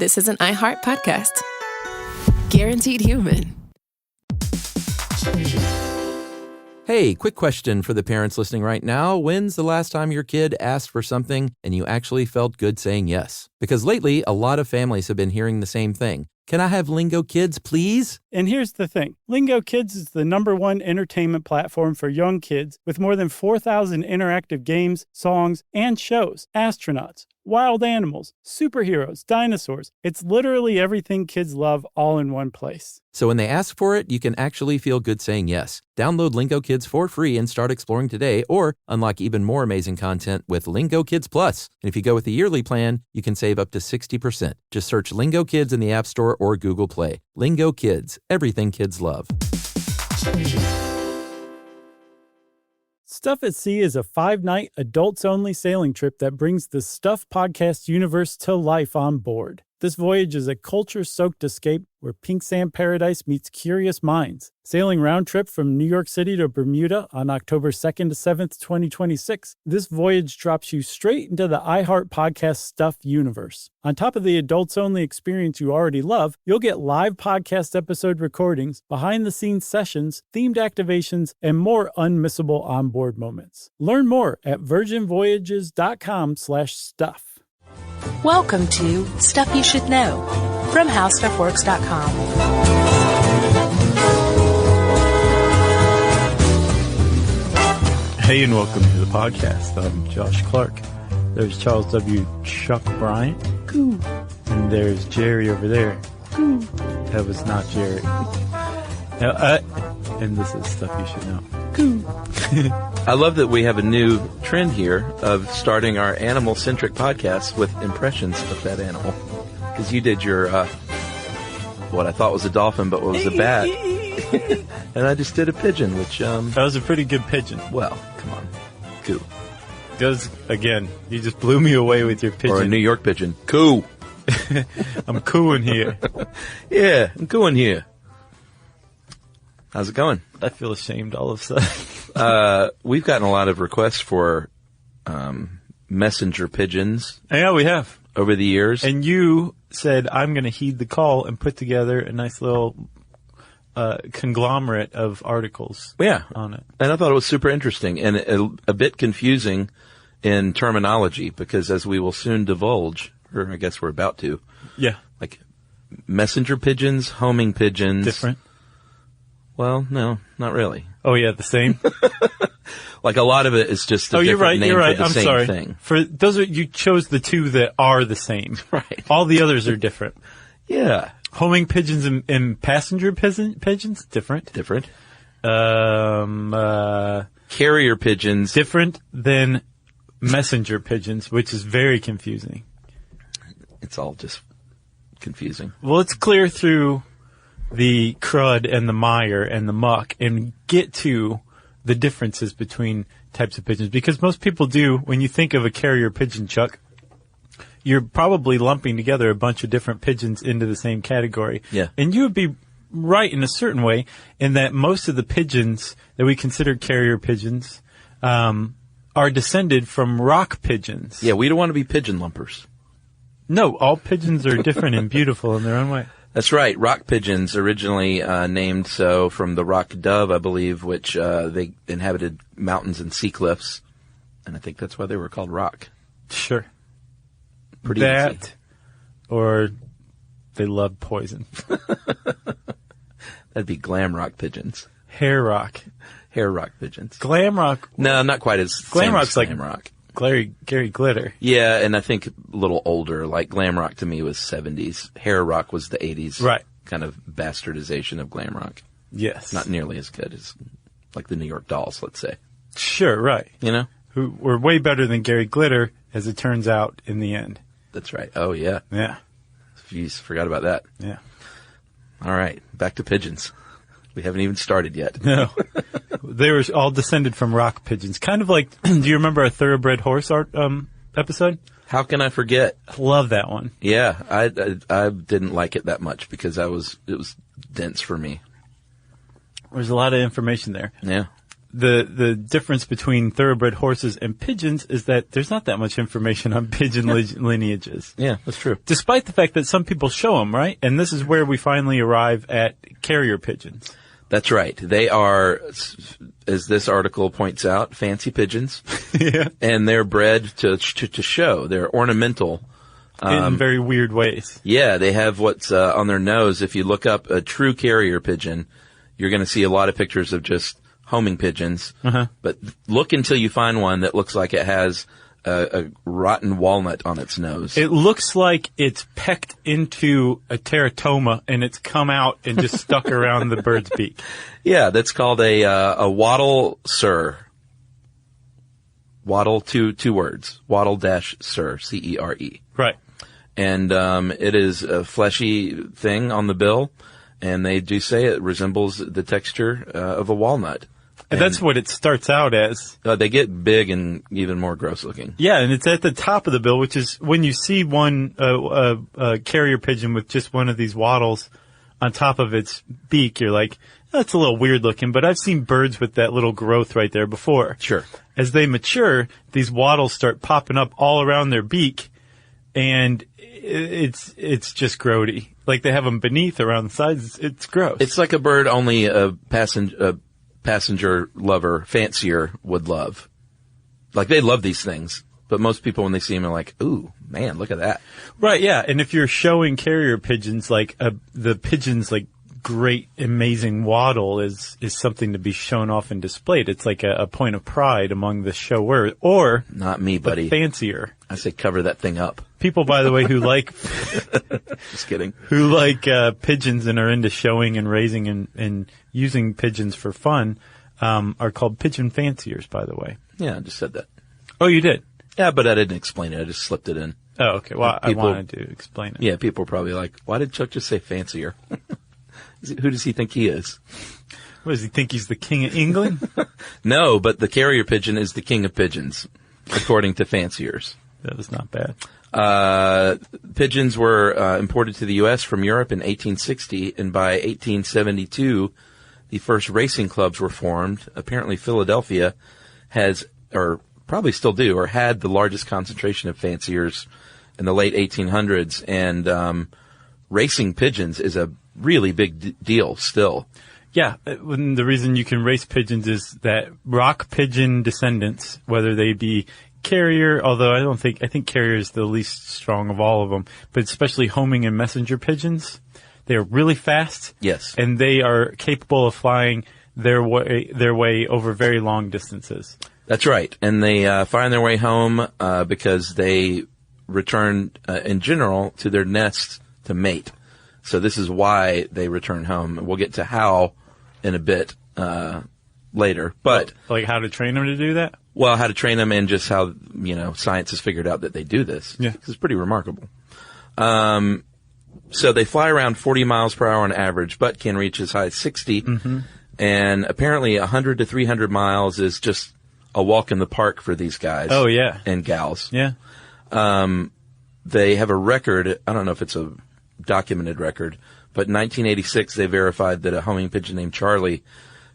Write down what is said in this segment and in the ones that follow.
this is an iHeart podcast. Guaranteed human. Hey, quick question for the parents listening right now. When's the last time your kid asked for something and you actually felt good saying yes? Because lately, a lot of families have been hearing the same thing. Can I have Lingo Kids, please? And here's the thing. Lingo Kids is the #1 entertainment platform for young kids with more than 4,000 interactive games, songs, and shows. Astronauts, wild animals, superheroes, dinosaurs. It's literally everything kids love all in one place. So when they ask for it, you can actually feel good saying yes. Download Lingo Kids for free and start exploring today, or unlock even more amazing content with Lingo Kids Plus. And if you go with the yearly plan, you can save up to 60%. Just search Lingo Kids in the App Store or Google Play. Lingo Kids, everything kids love. Stuff at Sea is a 5-night, adults-only sailing trip that brings the Stuff podcast universe to life on board. This voyage is a culture-soaked escape where pink sand paradise meets curious minds. Sailing round trip from New York City to Bermuda on October 2nd to 7th, 2026, this voyage drops you straight into the iHeart Podcast Stuff universe. On top of the adults-only experience you already love, you'll get live podcast episode recordings, behind-the-scenes sessions, themed activations, and more unmissable onboard moments. Learn more at virginvoyages.com/stuff. Welcome to Stuff You Should Know from HowStuffWorks.com. Hey, and welcome to the podcast. I'm Josh Clark. There's Charles W. Chuck Bryant. Coo. And there's Jerry over there. Coo. That was not Jerry. And this is Stuff You Should Know. Coo. I love that we have a new trend here of starting our animal-centric podcast with impressions of that animal. Because you did your, what I thought was a dolphin, but what was a bat. And I just did a pigeon, which, That was a pretty good pigeon. well, come on. Coo. Again, you just blew me away with your pigeon. Or a New York pigeon. Coo. I'm cooing here. Yeah, I'm cooing here. How's it going? I feel ashamed all of a sudden. We've gotten a lot of requests for messenger pigeons Yeah, we have. over the years. And you said, I'm going to heed the call and put together a nice little conglomerate of articles Yeah. on it. And I thought it was super interesting and a bit confusing in terminology because as we will soon divulge, or I guess we're about to, Yeah. like messenger pigeons, homing pigeons. Different. Well, no, not really. Oh, yeah, the same? Like a lot of it is just a you're different right, name you're right. for the I'm same sorry. thing. For those you chose the two that are the same. Right. All the others are different. Yeah. Homing pigeons and passenger pigeons, different. Different. Carrier Carrier pigeons. different than messenger pigeons, which is very confusing. It's all just confusing. Well, let's clear through the crud and the mire and the muck and get to the differences between types of pigeons. Because most people do, when you think of a carrier pigeon, Chuck, you're probably lumping together a bunch of different pigeons into the same category. Yeah. And you would be right in a certain way in that most of the pigeons that we consider carrier pigeons are descended from rock pigeons. Yeah, we don't want to be pigeon lumpers. No, all pigeons are different and beautiful in their own way. That's right. Rock pigeons, originally named so from the rock dove, I believe, which they inhabited mountains and sea cliffs. And I think that's why they were called rock. Sure. Pretty that, easy. or they love poison. That'd be glam rock pigeons. Hair rock. Hair rock pigeons. Glam rock. No, not quite as Glam same as rock's like glam rock. Gary Glitter. Yeah, and I think a little older. Like glam rock to me was 70s. Hair rock was the 80s. Right. Kind of bastardization of glam rock. Yes. Not nearly as good as like the New York Dolls, let's say. Sure, right. You know? Who were way better than Gary Glitter, as it turns out in the end. That's right. Oh, yeah. Yeah. Jeez, forgot about that. Yeah. All right, back to pigeons. We haven't even started yet. No. They were all descended from rock pigeons. Kind of like, do you remember our thoroughbred horse episode? How can I forget? Love that one. Yeah, I didn't like it that much because it was dense for me. There's a lot of information there. Yeah. the difference between thoroughbred horses and pigeons is that there's not that much information on pigeon lineages. Yeah, that's true. Despite the fact that some people show them, right? And this is where we finally arrive at carrier pigeons. That's right. They are, as this article points out, fancy pigeons. Yeah. And they're bred to show. They're ornamental. In very weird ways. Yeah, they have what's on their nose. If you look up a true carrier pigeon, you're going to see a lot of pictures of just homing pigeons. Uh-huh. But look until you find one that looks like it has a rotten walnut on its nose. It looks like it's pecked into a teratoma and it's come out and just stuck around the bird's beak. Yeah, that's called a wattle sir. Wattle, two words. Wattle-sir, C-E-R-E. Right. And it is a fleshy thing on the bill, and they do say it resembles the texture of a walnut. And that's what it starts out as. They get big and even more gross looking. Yeah, and it's at the top of the bill, which is when you see one carrier pigeon with just one of these wattles on top of its beak, you're like, that's a little weird looking, but I've seen birds with that little growth right there before. Sure. As they mature, these wattles start popping up all around their beak, and it's just grody. Like they have them beneath around the sides. It's gross. It's like a bird only a passenger lover, fancier would love. Like they love these things, but most people when they see them are like, ooh, man, look at that. Right, yeah. And if you're showing carrier pigeons, like the pigeon's like great, amazing waddle is something to be shown off and displayed. It's like a point of pride among the shower, or not me, buddy. Fancier. I say cover that thing up. People, by the way, who like just kidding, who like pigeons and are into showing and raising and using pigeons for fun, are called pigeon fanciers. By the way. Yeah, I just said that. Oh, you did? Yeah, but I didn't explain it. I just slipped it in. Oh, okay. Well, I wanted to explain it. Yeah, people are probably like, why did Chuck just say fancier? Who does he think he is? What, does he think he's the king of England? No, but the carrier pigeon is the king of pigeons, according to fanciers. That was not bad. Pigeons were imported to the U.S. from Europe in 1860, and by 1872, the first racing clubs were formed. Apparently, Philadelphia has, or probably still do, or had the largest concentration of fanciers in the late 1800s, and racing pigeons is a really big deal still. Yeah, the reason you can race pigeons is that rock pigeon descendants, whether they be carrier, although I think carrier is the least strong of all of them, but especially homing and messenger pigeons, they are really fast. Yes. And they are capable of flying their way over very long distances. That's right. And they find their way home because they return, in general, to their nests to mate. So this is why they return home. We'll get to how in a bit later. But like how to train them to do that? Well, how to train them and just how, science has figured out that they do this. Yeah. It's pretty remarkable. So they fly around 40 miles per hour on average, but can reach as high as 60. Mm-hmm. And apparently 100 to 300 miles is just a walk in the park for these guys. Oh, yeah. And gals. Yeah. They have a record. I don't know if it's a documented record, but in 1986 they verified that a homing pigeon named Charlie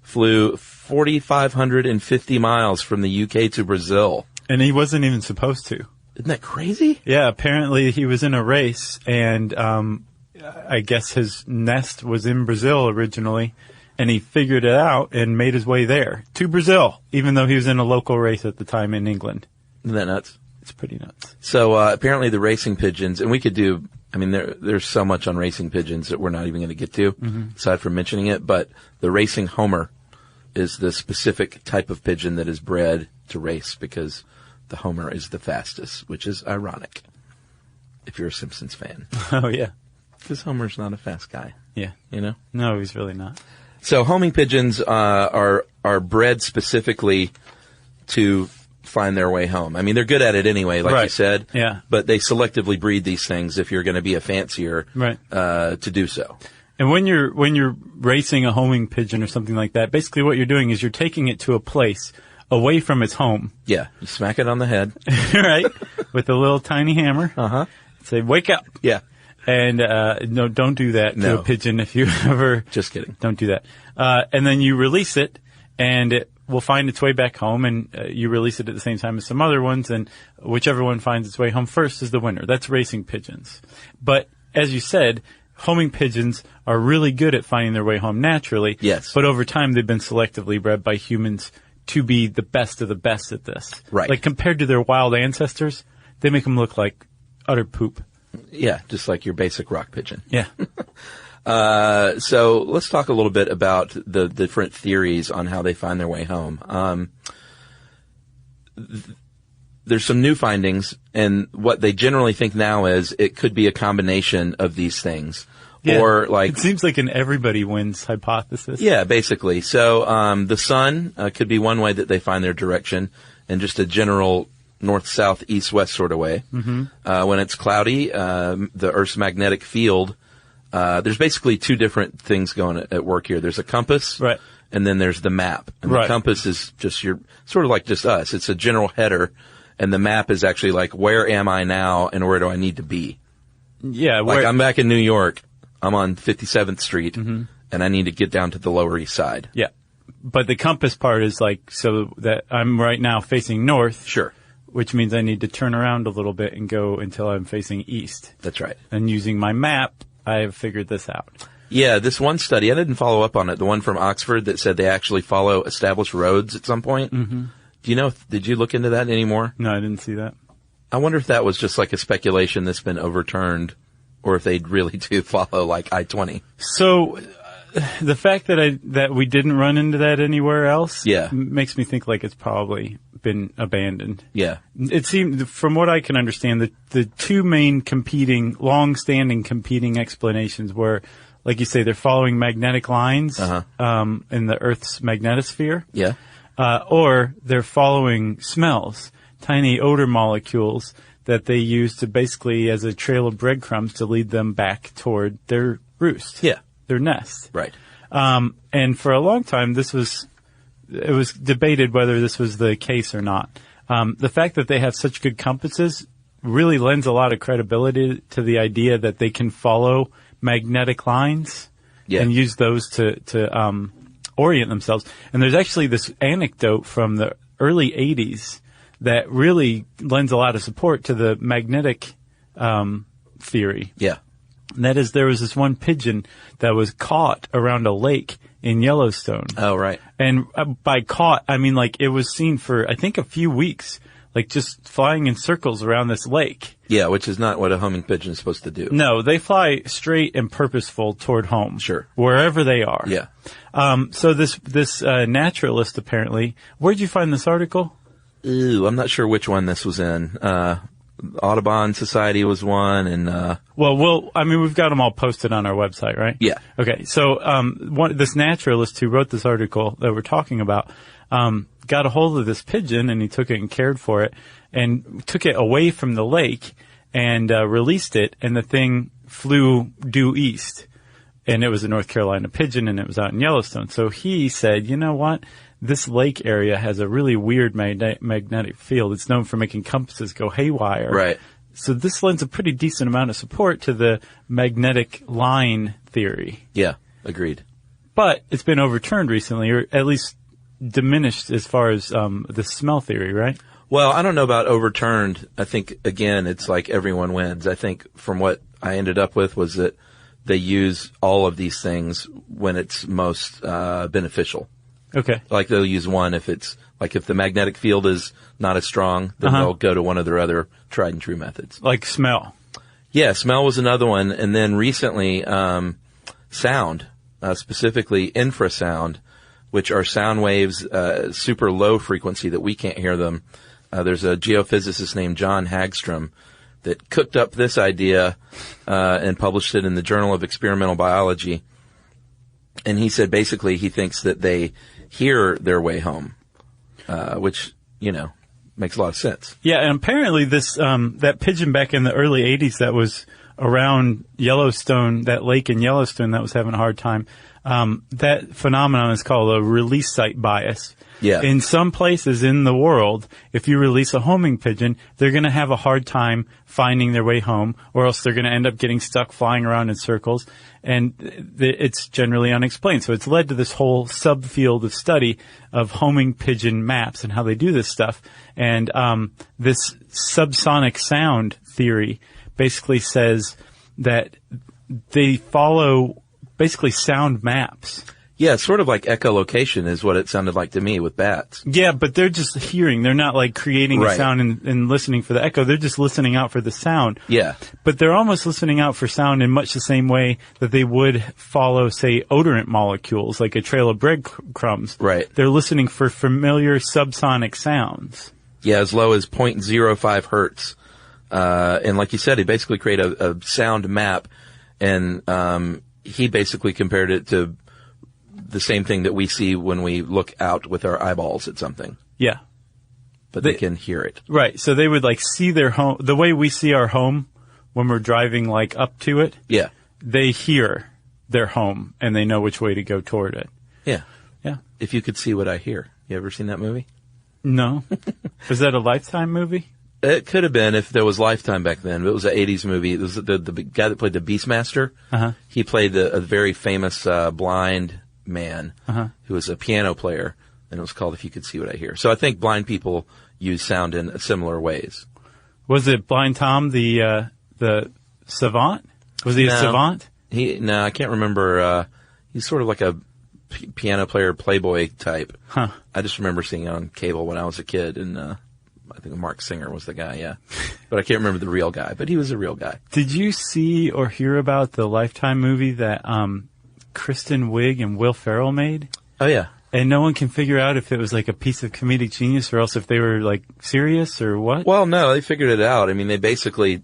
flew 4,550 miles from the UK to Brazil. And he wasn't even supposed to. Isn't that crazy? Yeah, apparently he was in a race, and I guess his nest was in Brazil originally, and he figured it out and made his way there to Brazil, even though he was in a local race at the time in England. Isn't that nuts? It's pretty nuts. So apparently the racing pigeons, and we could do, there's so much on racing pigeons that we're not even going to get to, aside from mentioning it, but the racing homer is the specific type of pigeon that is bred to race because the homer is the fastest, which is ironic if you're a Simpsons fan. Oh, yeah. Because Homer's not a fast guy. Yeah. No, he's really not. So homing pigeons are bred specifically to find their way home. They're good at it anyway, like you said. Yeah. But they selectively breed these things if you're going to be a fancier to do so. And when you're racing a homing pigeon or something like that, basically what you're doing is you're taking it to a place away from its home. Yeah. You smack it on the head. Right. With a little tiny hammer. Uh-huh. Say, wake up. Yeah. And, no, don't do that to a pigeon if you ever. Just kidding. Don't do that. And then you release it, and it will find its way back home, and you release it at the same time as some other ones, and whichever one finds its way home first is the winner. That's racing pigeons. But as you said, homing pigeons are really good at finding their way home naturally. Yes. But over time, they've been selectively bred by humans to be the best of the best at this. Right. Like compared to their wild ancestors, they make them look like utter poop. Yeah, just like your basic rock pigeon. Yeah. So let's talk a little bit about the different theories on how they find their way home. There's some new findings, and what they generally think now is it could be a combination of these things. Yeah. Or like, it seems like an everybody wins hypothesis. yeah, basically. So, the sun, could be one way that they find their direction in just a general north, south, east, west sort of way. Mm-hmm. When it's cloudy, the Earth's magnetic field, there's basically two different things going at work here. There's a compass. Right. And then there's the map. And right. The compass is just sort of like just us. It's a general header. And the map is actually like, where am I now and where do I need to be? Yeah. Like I'm back in New York. I'm on 57th Street, mm-hmm. and I need to get down to the Lower East Side. Yeah. But the compass part is like, so that I'm right now facing north. Sure. Which means I need to turn around a little bit and go until I'm facing east. That's right. And using my map, I have figured this out. Yeah, this one study, I didn't follow up on it, the one from Oxford that said they actually follow established roads at some point. Mm-hmm. Do you know, did you look into that anymore? No, I didn't see that. I wonder if that was just like a speculation that's been overturned, or if they really do follow like I-20. So, the fact that we didn't run into that anywhere else, yeah. makes me think like it's probably been abandoned. Yeah. It seemed, from what I can understand, the two main long-standing competing explanations were, like you say, they're following magnetic lines, in the Earth's magnetosphere. Yeah. Or they're following smells, tiny odor molecules that they use to basically as a trail of breadcrumbs to lead them back toward their roost. Yeah. Their nest. Right. And for a long time, it was debated whether this was the case or not. The fact that they have such good compasses really lends a lot of credibility to the idea that they can follow magnetic lines and use those to orient themselves. And there's actually this anecdote from the early 80s that really lends a lot of support to the magnetic theory. Yeah. And that is, there was this one pigeon that was caught around a lake in Yellowstone. Oh, right. And by caught, I mean like it was seen for, I think, a few weeks, like just flying in circles around this lake. Yeah, which is not what a homing pigeon is supposed to do. No, they fly straight and purposeful toward home. Sure. Wherever they are. Yeah. So this naturalist apparently, where'd you find this article? Ooh, I'm not sure which one this was in. Audubon Society was one, and we've got them all posted on our website, right? Yeah. Okay, so this naturalist who wrote this article that we're talking about got a hold of this pigeon, and he took it and cared for it, and took it away from the lake and released it, and the thing flew due east, and it was a North Carolina pigeon, and it was out in Yellowstone. So he said, you know what? This lake area has a really weird magnetic field. It's known for making compasses go haywire. Right. So this lends a pretty decent amount of support to the magnetic line theory. Yeah, agreed. But it's been overturned recently, or at least diminished as far as the smell theory, right? Well, I don't know about overturned. I think, again, it's like everyone wins. I think from what I ended up with was that they use all of these things when it's most beneficial. Okay. Like they'll use one if the magnetic field is not as strong, then they'll go to one of their other tried and true methods. Like smell. Yeah, smell was another one. And then recently, sound, specifically infrasound, which are sound waves, super low frequency that we can't hear them. There's a geophysicist named John Hagstrom that cooked up this idea, and published it in the Journal of Experimental Biology. And he said basically he thinks that they hear their way home, which, makes a lot of sense. Yeah, and apparently this that pigeon back in the early 80s that was around Yellowstone, that lake in Yellowstone that was having a hard time. That phenomenon is called a release site bias. Yeah. In some places in the world, if you release a homing pigeon, they're going to have a hard time finding their way home, or else they're going to end up getting stuck flying around in circles. And it's generally unexplained. So it's led to this whole subfield of study of homing pigeon maps and how they do this stuff. And this subsonic sound theory basically says that they follow basically sound maps. Yeah, it's sort of like echolocation is what it sounded like to me with bats. Yeah, but they're just hearing. They're not like creating a sound and listening for the echo. They're just listening out for the sound. Yeah. But they're almost listening out for sound in much the same way that they would follow, say, odorant molecules, like a trail of breadcrumbs. Right. They're listening for familiar subsonic sounds. Yeah, as low as 0.05 hertz. And like you said, he basically created a sound map, and he basically compared it to the same thing that we see when we look out with our eyeballs at something. Yeah. But they can hear it. Right. So they would like see their home, the way we see our home when we're driving like up to it. Yeah. They hear their home and they know which way to go toward it. Yeah. Yeah. If You Could See What I Hear. You ever seen that movie? No. Is that a Lifetime movie? It could have been if there was Lifetime back then. But it was an 80s movie. It was the guy that played the Beastmaster. Uh-huh. He played a very famous blind man who was a piano player, and it was called If You Could See What I Hear. So I think blind people use sound in similar ways. Was it Blind Tom, the savant? Was he a savant? No, I can't remember. He's sort of like a piano player, playboy type. Huh. I just remember seeing it on cable when I was a kid, and I think Mark Singer was the guy, yeah. But I can't remember the real guy, but he was a real guy. Did you see or hear about the Lifetime movie that Kristen Wiig and Will Ferrell made? Oh, yeah. And no one can figure out if it was like a piece of comedic genius or else if they were like serious or what? Well, no, they figured it out. I mean, they basically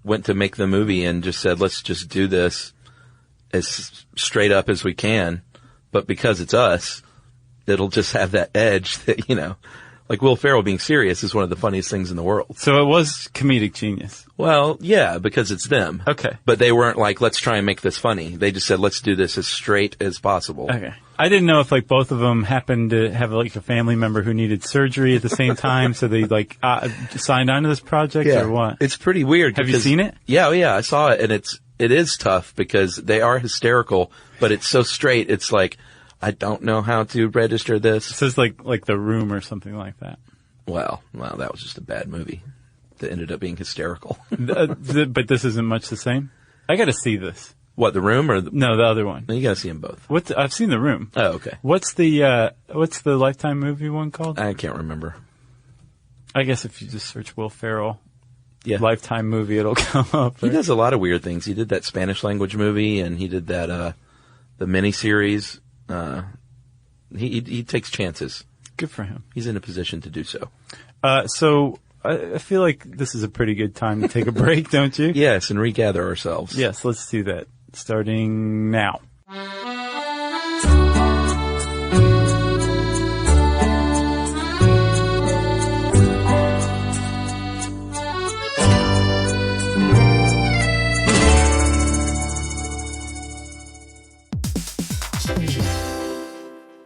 went to make the movie and just said, let's just do this as straight up as we can. But because it's us, it'll just have that edge that, like Will Ferrell being serious is one of the funniest things in the world. So it was comedic genius. Well, yeah, because it's them. Okay. But they weren't like, let's try and make this funny. They just said, let's do this as straight as possible. Okay. I didn't know if like both of them happened to have like a family member who needed surgery at the same time, so they like signed on to this project or what? It's pretty weird. Have you seen it? Yeah, I saw it, and it is tough because they are hysterical, but it's so straight. It's like, I don't know how to register this. It says like The Room or something like that. Well, that was just a bad movie that ended up being hysterical. But this isn't much the same? I gotta see this. What, The Room or No, the other one. No, you gotta see them both. I've seen The Room. Oh, okay. What's the Lifetime movie one called? I can't remember. I guess if you just search Will Ferrell, Lifetime movie, it'll come up. He does a lot of weird things. He did that Spanish language movie, and he did that the miniseries. He takes chances. Good for him. He's in a position to do so. So I feel like this is a pretty good time to take a break, don't you? Yes, and regather ourselves. Yes, let's do that. Starting now.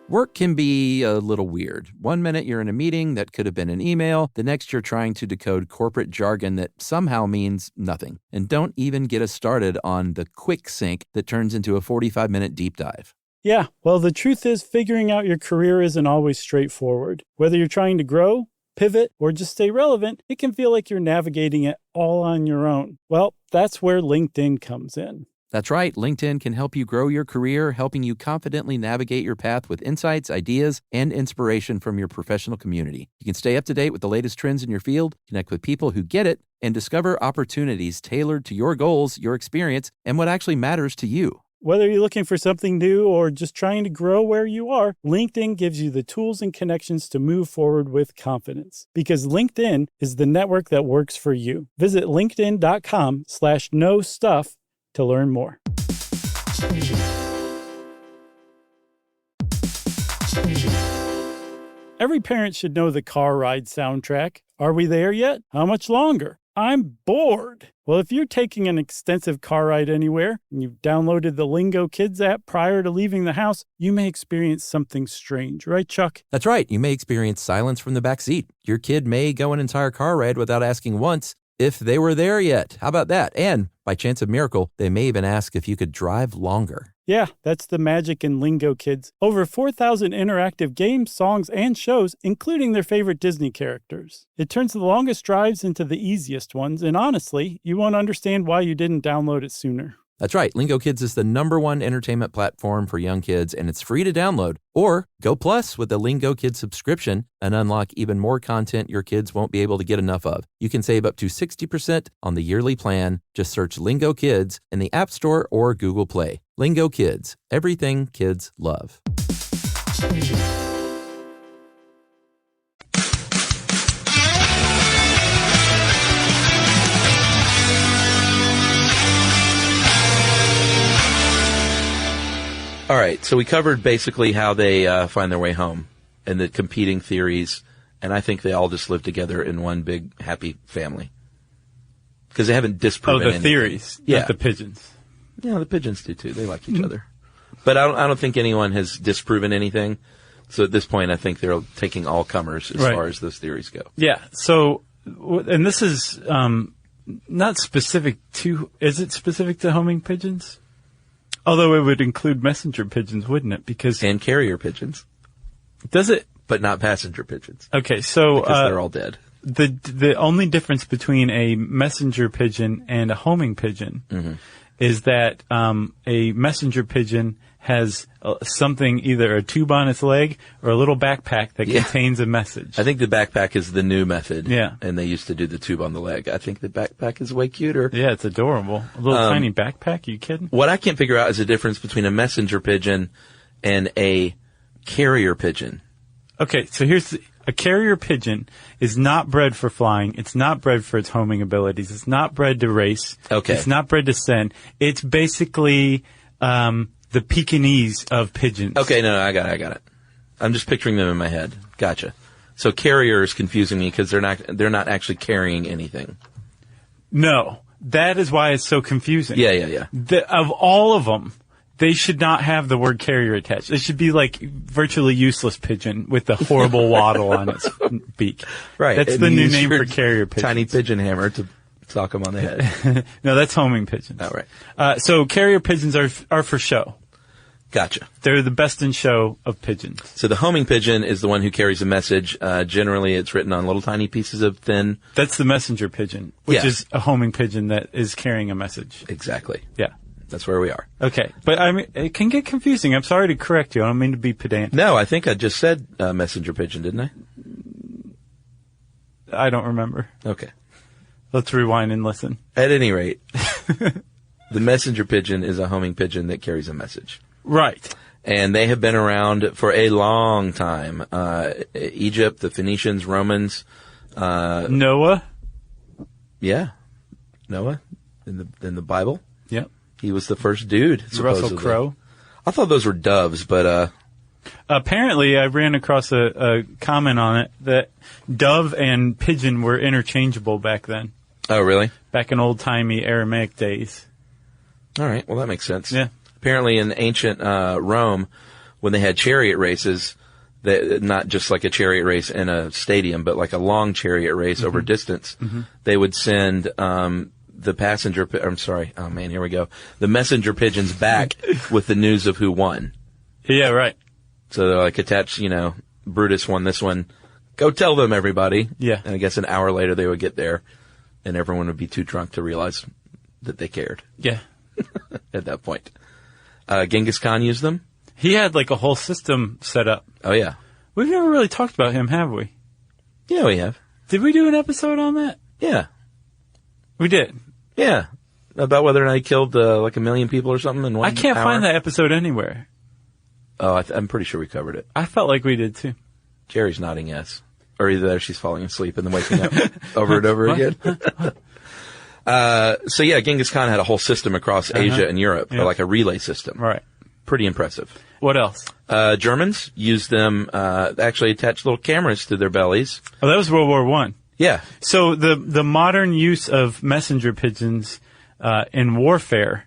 Work can be a little weird. One minute you're in a meeting that could have been an email. The next you're trying to decode corporate jargon that somehow means nothing. And don't even get us started on the quick sync that turns into a 45-minute deep dive. Yeah, well, the truth is figuring out your career isn't always straightforward. Whether you're trying to grow, pivot, or just stay relevant, it can feel like you're navigating it all on your own. Well, that's where LinkedIn comes in. That's right. LinkedIn can help you grow your career, helping you confidently navigate your path with insights, ideas, and inspiration from your professional community. You can stay up to date with the latest trends in your field, connect with people who get it, and discover opportunities tailored to your goals, your experience, and what actually matters to you. Whether you're looking for something new or just trying to grow where you are, LinkedIn gives you the tools and connections to move forward with confidence. Because LinkedIn is the network that works for you. Visit linkedin.com/knowstuff to learn more. Every parent should know the car ride soundtrack. Are we there yet? How much longer? I'm bored. Well, if you're taking an extensive car ride anywhere and you've downloaded the Lingo Kids app prior to leaving the house, you may experience something strange, right, Chuck? That's right. You may experience silence from the back seat. Your kid may go an entire car ride without asking once if they were there yet. How about that? And by chance of miracle, they may even ask if you could drive longer. Yeah, that's the magic in Lingo Kids. Over 4,000 interactive games, songs, and shows, including their favorite Disney characters. It turns the longest drives into the easiest ones, and honestly, you won't understand why you didn't download it sooner. That's right. Lingo Kids is the #1 entertainment platform for young kids, and it's free to download. Or go plus with the Lingo Kids subscription and unlock even more content your kids won't be able to get enough of. You can save up to 60% on the yearly plan. Just search Lingo Kids in the App Store or Google Play. Lingo Kids, everything kids love. All right, so we covered basically how they find their way home and the competing theories, and I think they all just live together in one big happy family because they haven't disproven anything. Theories, not the pigeons. Yeah, the pigeons do too. They like each other, but I don't think anyone has disproven anything. So at this point, I think they're taking all comers as far as those theories go. Yeah. So, and this is not specific to. Is it specific to homing pigeons? Although it would include messenger pigeons, wouldn't it? And carrier pigeons. Does it? But not passenger pigeons. Okay, so because they're all dead. The only difference between a messenger pigeon and a homing pigeon is that a messenger pigeon has something, either a tube on its leg or a little backpack that contains a message. I think the backpack is the new method. Yeah. And they used to do the tube on the leg. I think the backpack is way cuter. Yeah, it's adorable. A little tiny backpack. Are you kidding? What I can't figure out is the difference between a messenger pigeon and a carrier pigeon. Okay, so a carrier pigeon is not bred for flying. It's not bred for its homing abilities. It's not bred to race. Okay. It's not bred to send. It's basically the Pekingese of pigeons. Okay, no, I got it. I'm just picturing them in my head. Gotcha. So carrier is confusing me because they're not actually carrying anything. No, that is why it's so confusing. Yeah. Of all of them, they should not have the word carrier attached. It should be like virtually useless pigeon with the horrible waddle on its beak. Right. That's the new name for carrier pigeons. Tiny pigeon hammer to sock them on the head. No, that's homing pigeons. Oh, right. So carrier pigeons are for show. Gotcha. They're the best in show of pigeons. So the homing pigeon is the one who carries a message. Generally, it's written on little tiny pieces of thin. That's the messenger pigeon, which is a homing pigeon that is carrying a message. Exactly. Yeah. That's where we are. Okay. But I mean, it can get confusing. I'm sorry to correct you. I don't mean to be pedantic. No, I think I just said messenger pigeon, didn't I? I don't remember. Okay. Let's rewind and listen. At any rate, the messenger pigeon is a homing pigeon that carries a message. Right. And they have been around for a long time. Egypt, the Phoenicians, Romans. Noah? Yeah. Noah in the Bible. Yep. He was the first dude, supposedly. Russell Crowe. I thought those were doves, but apparently I ran across a comment on it that dove and pigeon were interchangeable back then. Oh, really? Back in old-timey Aramaic days. All right. Well, that makes sense. Yeah. Apparently in ancient Rome, when they had chariot races, not just like a chariot race in a stadium, but like a long chariot race over distance, they would send the messenger pigeons back with the news of who won. Yeah, right. So they're like attached, Brutus won this one. Go tell them, everybody. Yeah. And I guess an hour later they would get there, and everyone would be too drunk to realize that they cared. Yeah. At that point. Genghis Khan used them? He had like a whole system set up. Oh, yeah. We've never really talked about him, have we? Yeah, we have. Did we do an episode on that? Yeah. We did. Yeah. About whether or not he killed like 1 million people or something in one hour. I can't find that episode anywhere. Oh, I'm pretty sure we covered it. I felt like we did too. Jerry's nodding yes. Or either that or she's falling asleep and then waking up over and over again. So yeah, Genghis Khan had a whole system across Asia and Europe, like a relay system. Right. Pretty impressive. What else? Germans used them, actually attached little cameras to their bellies. Oh, that was World War I. Yeah. So the modern use of messenger pigeons in warfare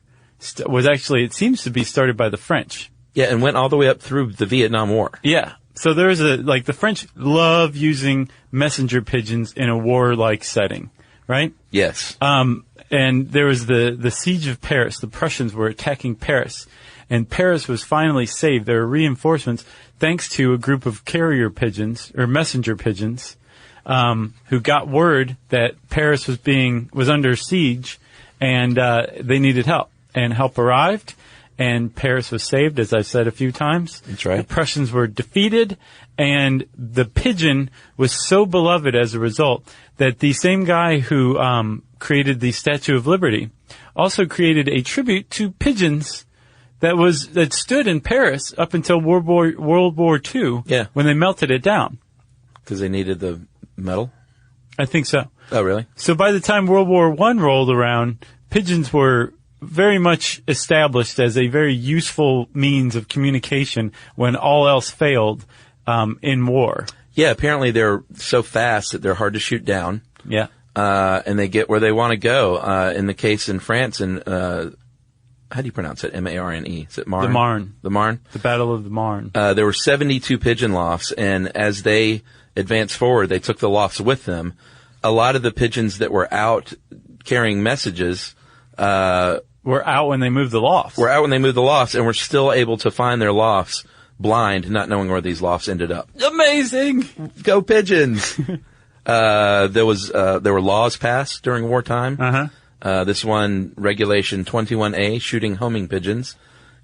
was actually, it seems to be started by the French. Yeah, and went all the way up through the Vietnam War. Yeah. So there's the French love using messenger pigeons in a war-like setting, right? Yes. And there was the siege of Paris. The Prussians were attacking Paris, and Paris was finally saved. There were reinforcements thanks to a group of carrier pigeons or messenger pigeons, who got word that Paris was under siege, and they needed help. And help arrived, and Paris was saved, as I've said a few times. That's right. The Prussians were defeated, and the pigeon was so beloved as a result that the same guy who created the Statue of Liberty also created a tribute to pigeons that stood in Paris up until World War II. Yeah. When they melted it down. Because they needed the metal? I think so. Oh, really? So by the time World War I rolled around, pigeons were very much established as a very useful means of communication when all else failed in war. Yeah, apparently they're so fast that they're hard to shoot down. Yeah. And they get where they want to go. In the case in France, and how do you pronounce it? Marne? Is it Marne? The Marne. The Marne? The Battle of the Marne. There were 72 pigeon lofts, and as they advanced forward, they took the lofts with them. A lot of the pigeons that were out carrying messages were out when they moved the lofts. And were still able to find their lofts blind, not knowing where these lofts ended up. Amazing! Go pigeons! There were laws passed during wartime. Uh-huh. This one, Regulation 21A, shooting homing pigeons.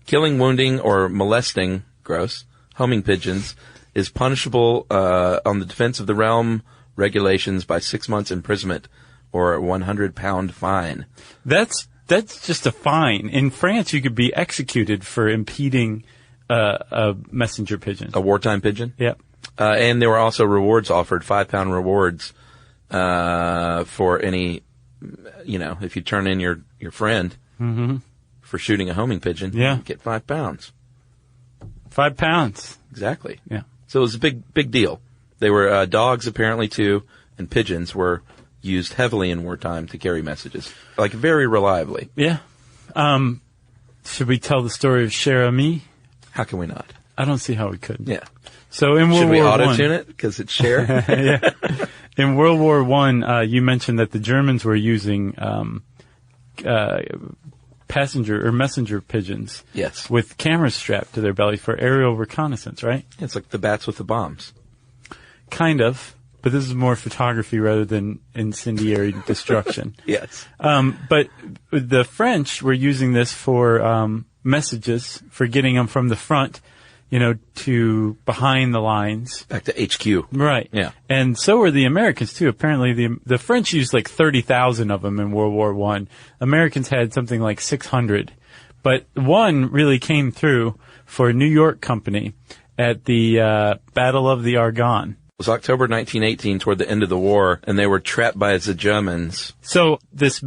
Killing, wounding, or molesting, gross, homing pigeons is punishable on the Defense of the Realm regulations by 6 months imprisonment or a 100-pound fine. That's just a fine. In France, you could be executed for impeding a messenger pigeon. A wartime pigeon? Yep. And there were also rewards offered, 5-pound rewards for any, if you turn in your friend for shooting a homing pigeon, yeah, you get 5 pounds. 5 pounds. Exactly. Yeah. So it was a big deal. They were dogs apparently too, and pigeons were used heavily in wartime to carry messages, like very reliably. Yeah. Should we tell the story of Cher Ami? How can we not? I don't see how we couldn't. Yeah. So in World War I, should we auto-tune it because it's Cher? Yeah. In World War I, you mentioned that the Germans were using passenger or messenger pigeons. Yes. With cameras strapped to their belly for aerial reconnaissance, right? It's like the bats with the bombs. Kind of. But this is more photography rather than incendiary destruction. Yes. But the French were using this for messages, for getting them from the front, to behind the lines. Back to HQ. Right. Yeah. And so were the Americans, too. Apparently, the French used like 30,000 of them in World War I. Americans had something like 600. But one really came through for a New York company at the Battle of the Argonne. It was October 1918, toward the end of the war, and they were trapped by the Germans. So this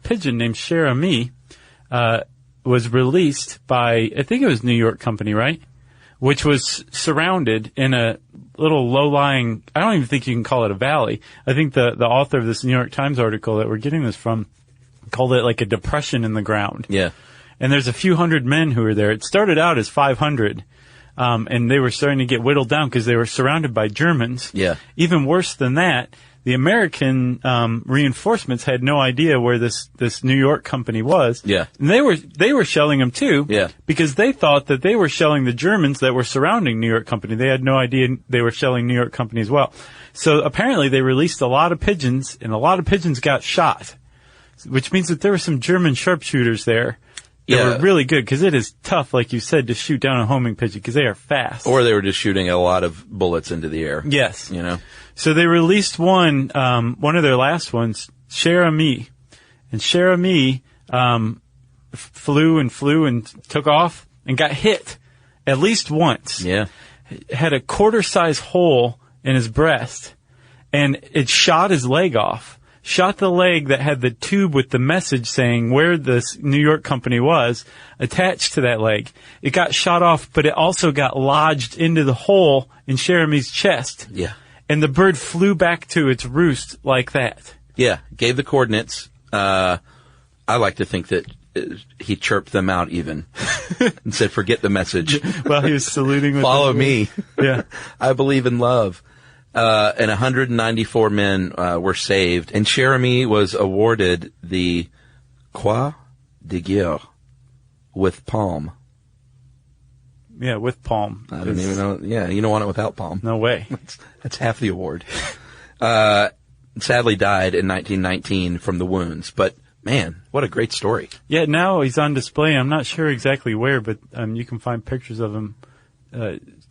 pigeon named Cher Ami was released by, I think it was New York company, right? Which was surrounded in a little low-lying, I don't even think you can call it a valley. I think the author of this New York Times article that we're getting this from called it like a depression in the ground. Yeah. And there's a few hundred men who were there. It started out as 500. And they were starting to get whittled down because they were surrounded by Germans. Yeah. Even worse than that, the American reinforcements had no idea where this New York company was. Yeah. And they were shelling them too. Yeah. Because they thought that they were shelling the Germans that were surrounding New York company. They had no idea they were shelling New York company as well. So apparently they released a lot of pigeons, and a lot of pigeons got shot, which means that there were some German sharpshooters there. They were really good, because it is tough, like you said, to shoot down a homing pigeon, because they are fast. Or they were just shooting a lot of bullets into the air. Yes. So they released one of their last ones, Cher Ami. And Cher Ami flew and took off and got hit at least once. Yeah. Had a quarter-size hole in his breast, and it shot his leg off. Shot the leg that had the tube with the message saying where this New York company was attached to that leg. It got shot off, but it also got lodged into the hole in Cher Ami's chest. Yeah. And the bird flew back to its roost like that. Yeah, gave the coordinates. I like to think that he chirped them out even and said, forget the message. While he was saluting with Follow me. Yeah. I believe in love. And 194 men were saved. And Cherami was awarded the Croix de Guerre with palm. Yeah, with palm. I didn't even know. Yeah, you don't want it without palm. No way. That's half the award. Sadly died in 1919 from the wounds. But, man, what a great story. Yeah, now he's on display. I'm not sure exactly where, but you can find pictures of him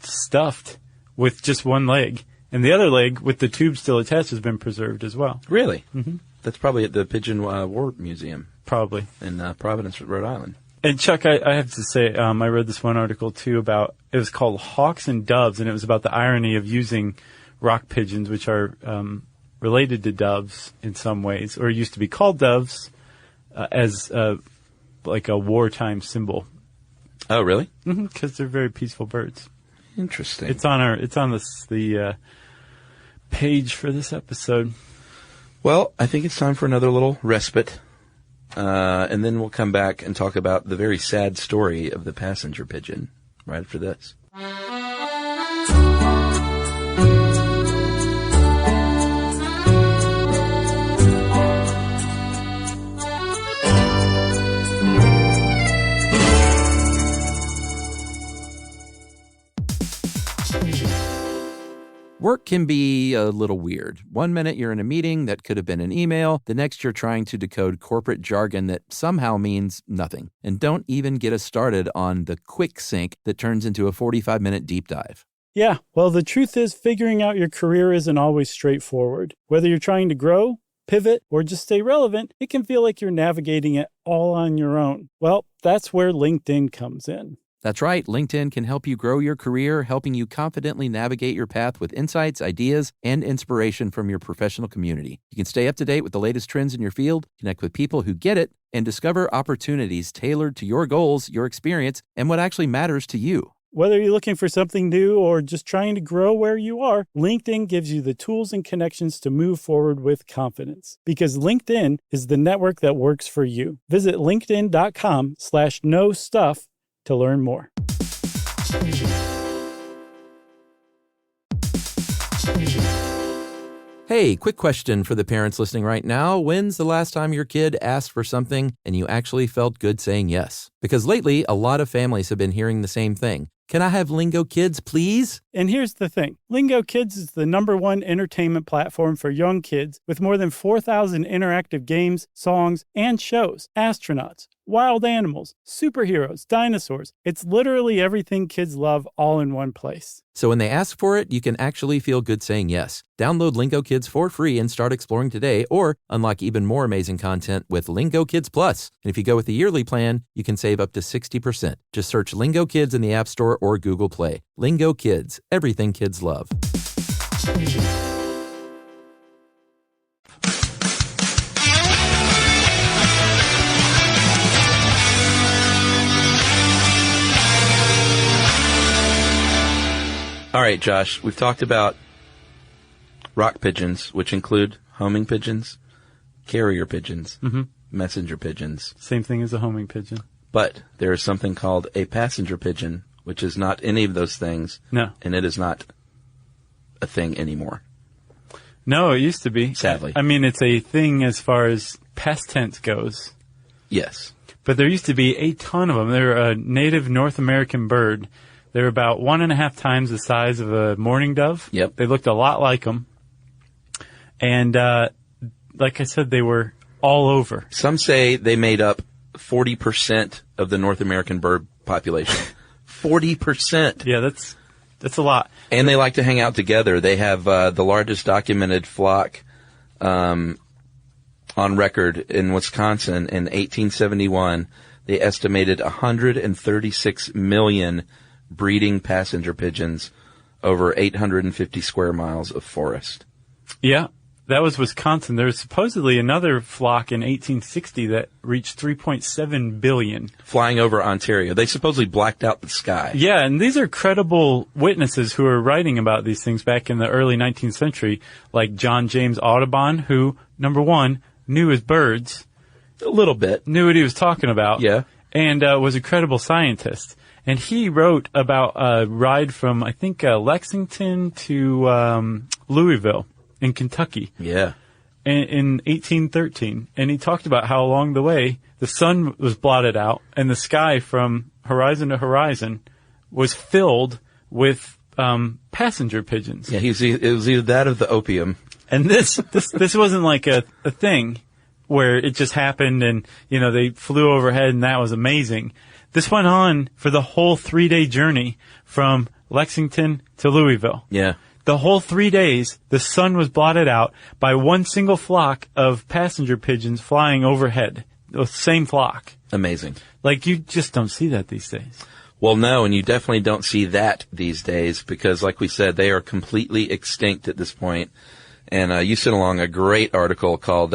stuffed with just one leg. And the other leg, with the tube still attached, has been preserved as well. Really? Mm-hmm. That's probably at the Pigeon War Museum. Probably. In Providence, Rhode Island. And Chuck, I have to say, I read this one article too about, it was called Hawks and Doves, and it was about the irony of using rock pigeons, which are related to doves in some ways, or used to be called doves, as like a wartime symbol. Oh, really? Because they're very peaceful birds. Interesting. It's on the page for this episode. Well, I think it's time for another little respite. And then we'll come back and talk about the very sad story of the passenger pigeon right after this. Work can be a little weird. One minute you're in a meeting that could have been an email. The next you're trying to decode corporate jargon that somehow means nothing. And don't even get us started on the quick sync that turns into a 45-minute deep dive. Yeah, well, the truth is figuring out your career isn't always straightforward. Whether you're trying to grow, pivot, or just stay relevant, it can feel like you're navigating it all on your own. Well, that's where LinkedIn comes in. That's right. LinkedIn can help you grow your career, helping you confidently navigate your path with insights, ideas, and inspiration from your professional community. You can stay up to date with the latest trends in your field, connect with people who get it, and discover opportunities tailored to your goals, your experience, and what actually matters to you. Whether you're looking for something new or just trying to grow where you are, LinkedIn gives you the tools and connections to move forward with confidence. Because LinkedIn is the network that works for you. Visit linkedin.com/knowstuff to learn more. Hey, quick question for the parents listening right now. When's the last time your kid asked for something and you actually felt good saying yes? Because lately, a lot of families have been hearing the same thing. Can I have Lingo Kids, please? And here's the thing. Lingo Kids is the #1 entertainment platform for young kids with more than 4,000 interactive games, songs, and shows. Astronauts, wild animals, superheroes, dinosaurs. It's literally everything kids love all in one place. So when they ask for it, you can actually feel good saying yes. Download Lingo Kids for free and start exploring today, or unlock even more amazing content with Lingo Kids Plus. And if you go with the yearly plan, you can save up to 60%. Just search Lingo Kids in the App Store or Google Play. Lingo Kids, everything kids love. All right, Josh, we've talked about rock pigeons, which include homing pigeons, carrier pigeons, messenger pigeons. Same thing as a homing pigeon. But there is something called a passenger pigeon, which is not any of those things. No. And it is not a thing anymore. No, it used to be. Sadly. I mean, it's a thing as far as past tense goes. Yes. But there used to be a ton of them. They're a native North American bird. They're about 1.5 times the size of a mourning dove. Yep. They looked a lot like them. And like I said, they were all over. Some say they made up 40% of the North American bird population. 40%. Yeah, that's a lot. And they like to hang out together. They have the largest documented flock on record in Wisconsin in 1871. They estimated 136 million breeding passenger pigeons over 850 square miles of forest. Yeah, That was Wisconsin. There was supposedly another flock in 1860 that reached 3.7 billion. Flying over Ontario. They supposedly blacked out the sky. Yeah, and these are credible witnesses who are writing about these things back in the early 19th century, like John James Audubon, who, number one, knew his birds. A little bit. Knew what he was talking about. Yeah. And was a credible scientist. And he wrote about a ride from, I think, Lexington to Louisville in Kentucky. Yeah. In 1813. And he talked about how along the way the sun was blotted out and the sky from horizon to horizon was filled with passenger pigeons. Yeah, it was either that or the opium. And this wasn't like a thing where it just happened and, they flew overhead and that was amazing. This went on for the whole 3-day journey from Lexington to Louisville. Yeah. The whole 3 days, the sun was blotted out by one single flock of passenger pigeons flying overhead. The same flock. Amazing. Like, you just don't see that these days. Well, no, and you definitely don't see that these days because, like we said, they are completely extinct at this point. And you sent along a great article called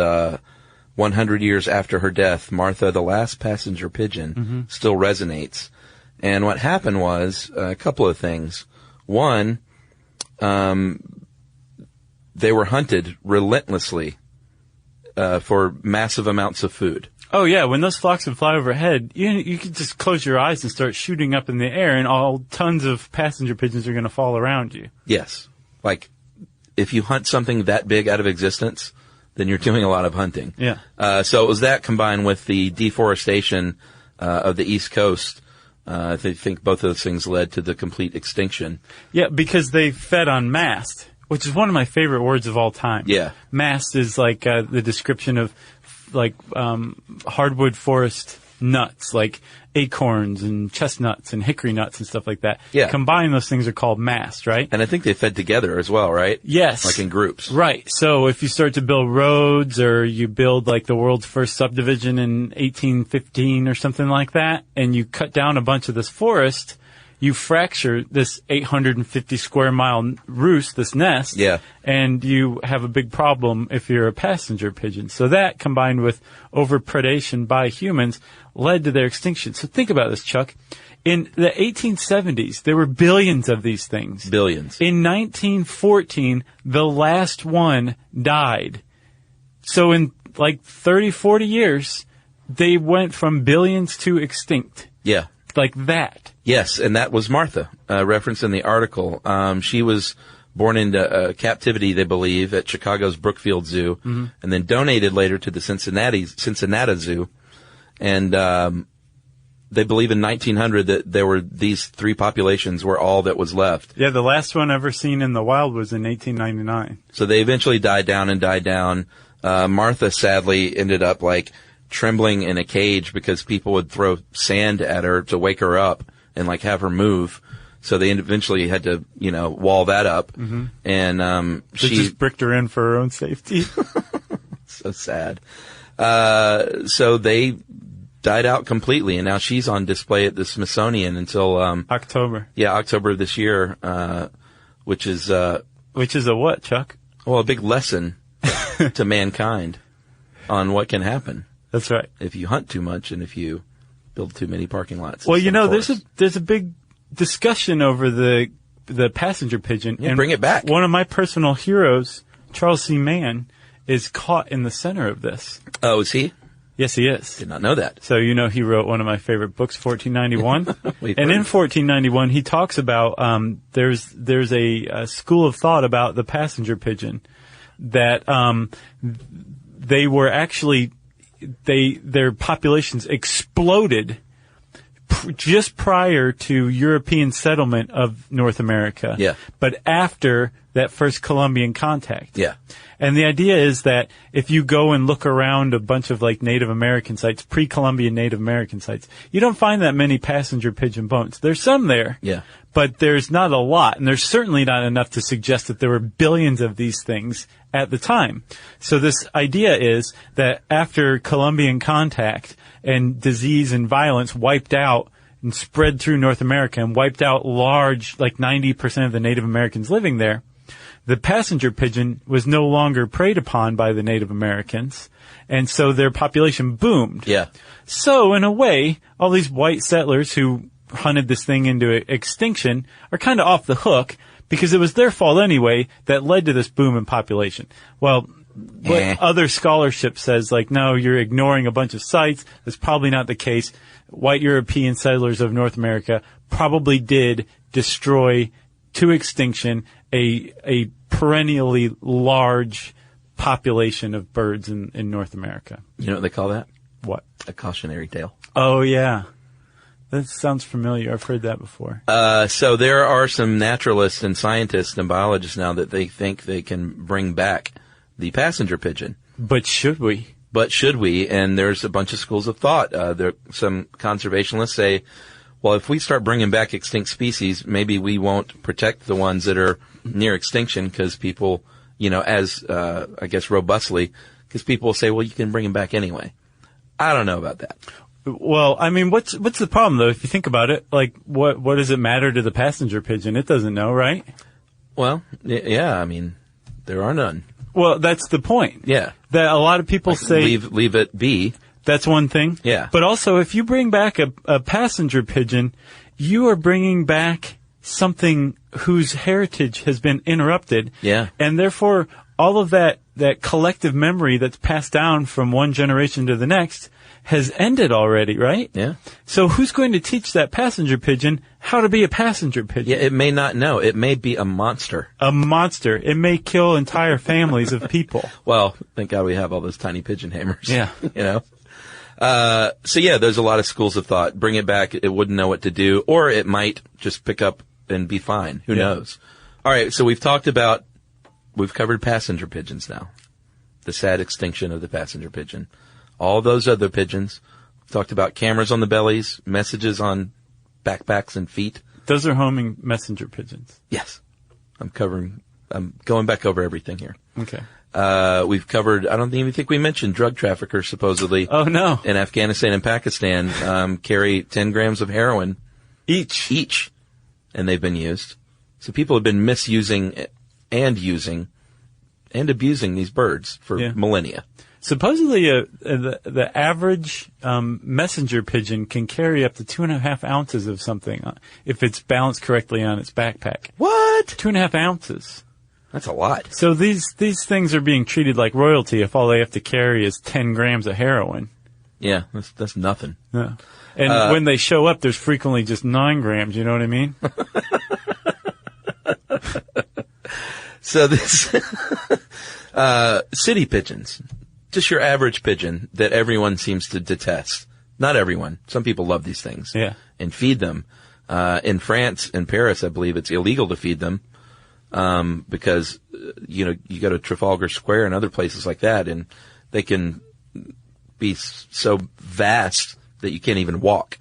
100 Years After Her Death, Martha, the Last Passenger Pigeon, still resonates. And what happened was a couple of things. One, they were hunted relentlessly for massive amounts of food. Oh, yeah. When those flocks would fly overhead, you could just close your eyes and start shooting up in the air, and all tons of passenger pigeons are going to fall around you. Yes. Like, if you hunt something that big out of existence, then you're doing a lot of hunting. Yeah. So it was that combined with the deforestation of the East Coast. I think both of those things led to the complete extinction. Yeah, because they fed on mast, which is one of my favorite words of all time. Yeah. Mast is like the description of hardwood forest nuts, like acorns and chestnuts and hickory nuts and stuff like that. Yeah. Combined, those things are called mast, right? And I think they fed together as well, right? Yes. Like in groups. Right. So if you start to build roads or you build like the world's first subdivision in 1815 or something like that, and you cut down a bunch of this forest, you fracture this 850 square mile roost, this nest, Yeah. and you have a big problem if you're a passenger pigeon. So that, combined with overpredation by humans, led to their extinction. So think about this, Chuck. In the 1870s, there were billions of these things. Billions. In 1914, the last one died. So in like 30, 40 years, they went from billions to extinct. Yeah. Like that. Yes, and that was Martha, referenced in the article. She was born into captivity, they believe, at Chicago's Brookfield Zoo, and then donated later to the Cincinnati Zoo. And they believe in 1900 that there were these three populations were all that was left. Yeah, the last one ever seen in the wild was in 1899. So they eventually died down. Martha sadly ended up like trembling in a cage because people would throw sand at her to wake her up and like have her move. So they eventually had to, wall that up. And They just bricked her in for her own safety. So sad. So they died out completely, and now she's on display at the Smithsonian until October. Yeah, October of this year, which is a what, Chuck? Well, a big lesson to mankind on what can happen. That's right. If you hunt too much and if you build too many parking lots. Well, there's a big discussion over the passenger pigeon. Yeah, and bring it back. One of my personal heroes, Charles C. Mann, is caught in the center of this. Oh, is he? Yes, he is. Did not know that. So, he wrote one of my favorite books, 1491. And in 1491, he talks about, there's a school of thought about the passenger pigeon that, they were actually, their populations exploded just prior to European settlement of North America. Yeah. But after that first Columbian contact. Yeah. And the idea is that if you go and look around a bunch of like Native American sites, pre-Columbian Native American sites, you don't find that many passenger pigeon bones. There's some there. Yeah. But there's not a lot, and there's certainly not enough to suggest that there were billions of these things at the time. So this idea is that after Columbian contact and disease and violence wiped out and spread through North America and wiped out large, like 90% of the Native Americans living there, the passenger pigeon was no longer preyed upon by the Native Americans, and so their population boomed. Yeah. So, in a way, all these white settlers who hunted this thing into extinction are kind of off the hook because it was their fault anyway that led to this boom in population. Well, what other scholarship says, like, no, you're ignoring a bunch of sites. That's probably not the case. White European settlers of North America probably did destroy to extinction a perennially large population of birds in North America. You know what they call that? What? A cautionary tale. Oh, yeah. That sounds familiar. I've heard that before. So there are some naturalists and scientists and biologists now that they think they can bring back the passenger pigeon. But should we? And there's a bunch of schools of thought. Some conservationists say, well, if we start bringing back extinct species, maybe we won't protect the ones that are near extinction because people, I guess robustly, because people will say, well, you can bring them back anyway. I don't know about that. Well, I mean, what's the problem though? If you think about it, like, what does it matter to the passenger pigeon? It doesn't know, right? Well, yeah, I mean, there are none. Well, that's the point. Yeah. That a lot of people say leave it be. That's one thing. Yeah. But also, if you bring back a passenger pigeon, you are bringing back something whose heritage has been interrupted. Yeah. And therefore, all of that collective memory that's passed down from one generation to the next has ended already, right? Yeah. So who's going to teach that passenger pigeon how to be a passenger pigeon? Yeah, it may not know. It may be a monster. A monster. It may kill entire families of people. Well, thank God we have all those tiny pigeon hammers. Yeah. So yeah, there's a lot of schools of thought. Bring it back, it wouldn't know what to do, or it might just pick up and be fine. Who knows? All right, so we've covered passenger pigeons now. The sad extinction of the passenger pigeon. All those other pigeons. We've talked about cameras on the bellies, messages on backpacks and feet. Those are homing messenger pigeons. Yes. I'm going back over everything here. Okay. We've covered, I don't even think we mentioned drug traffickers supposedly. Oh, no. In Afghanistan and Pakistan, carry 10 grams of heroin. Each. And they've been used. So people have been misusing and using and abusing these birds for millennia. Supposedly, the average messenger pigeon can carry up to 2.5 ounces of something if it's balanced correctly on its backpack. What? 2.5 ounces. That's a lot. So these things are being treated like royalty if all they have to carry is 10 grams of heroin. Yeah, that's nothing. Yeah. And when they show up, there's frequently just 9 grams. You know what I mean? So this city pigeons, just your average pigeon that everyone seems to detest. Not everyone. Some people love these things. Yeah. And feed them. In France and Paris, I believe it's illegal to feed them. Because, you go to Trafalgar Square and other places like that, and they can be so vast that you can't even walk.